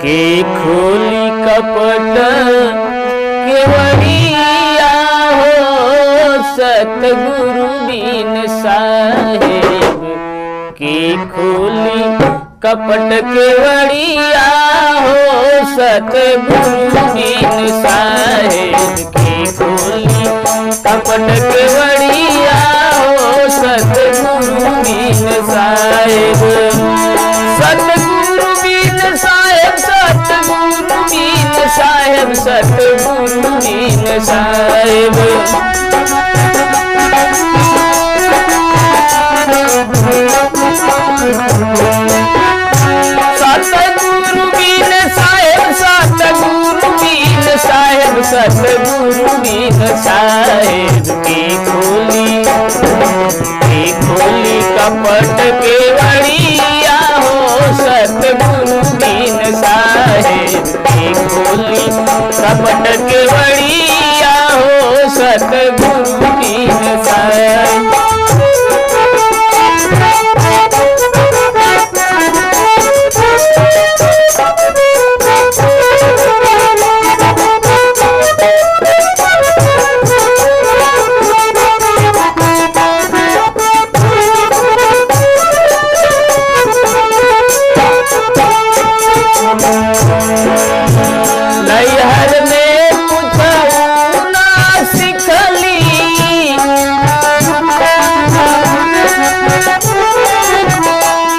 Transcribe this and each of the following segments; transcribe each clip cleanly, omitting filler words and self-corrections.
के खोली कपट केवड़िया हो सतगुरु दीन साहेब के खोली कपट केवड़िया हो सतगुरु दीन साहेब के खोली कपट केवड़िया हो सतगुरु दीन साहेब सतगुरु दीन साहेब सतगुरु दीन साहेब सतगुरु दीन साहेब सतगुरु दीन साहेब सतगुरु दीन साहेब सतगुरु दीन साहेब की खोली कपट केवड़िया हो सतगुरु दीन साहेब की खोली कपट केवड़िया हो सतगुरु दीन साहेब नैहर में कुछऊ ना सिखली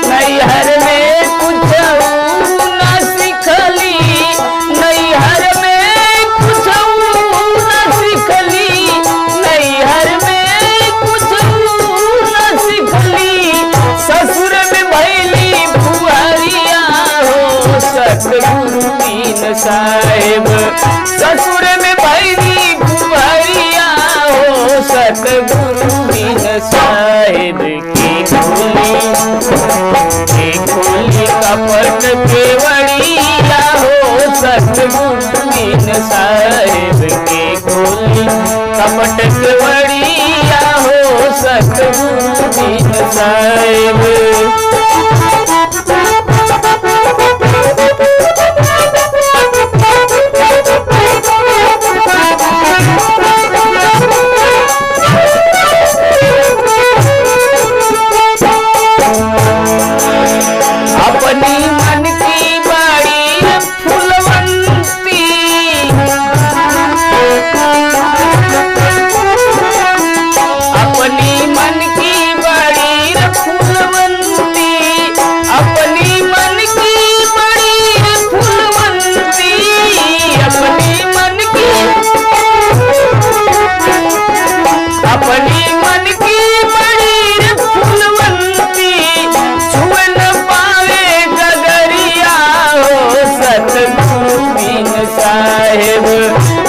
नैहर में कुछऊ ना सिखली नैहर में कुछऊ ना सिखली नैहर में कुछऊ ना सिखली ससुर में भैली फुहरिया हो सतगुरु दीन साहेब ससुर में भैली फुहरिया हो सतगुरु दीन साहेब की खोली कपट केवड़िया हो सतगुरु दीन साहेब की खोली कपट केवड़िया हो सतगुरु दीन साहेब अपनी मन की बड़ी फुलवंती अपनी मन की बड़ी फुलवंती अपनी मन की बड़ी फुलवंती अपनी मन की बड़ी फुलवंती छुए न पावे गगरिया हो सतगुरु दीन साहेब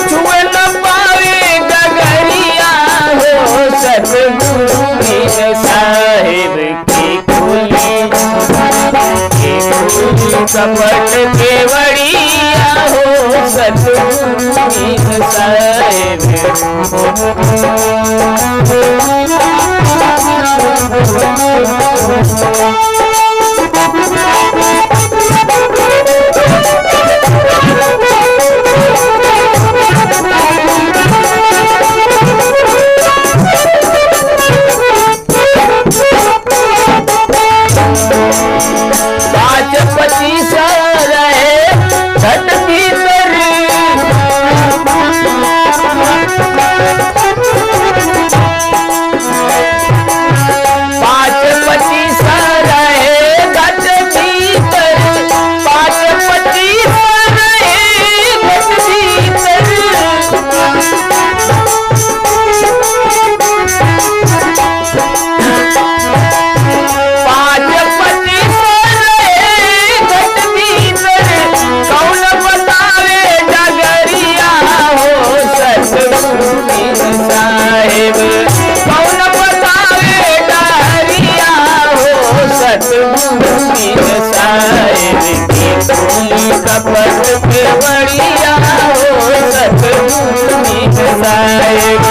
छुए न पावे गगरिया हो सतगुरु दीन साहेब की खोली कपट केवड़िया हो सतगुरु दीन साहेब पाँच पच्चीस रहे छठ भीतर पाँच पच्चीस रहे घट भीतर पाँच पच्चीस रहे घट भीतर कौन बतावे डगरिया हो सतगुरु दीन साहेब कौन बतावे डगरिया हो सतगुरु दीन साहेब की खोली कपट केवड़िया हो सतगुरु दीन साहेब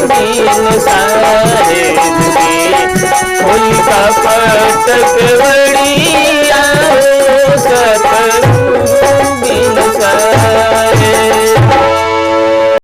मीन साहेब के फूल का पतक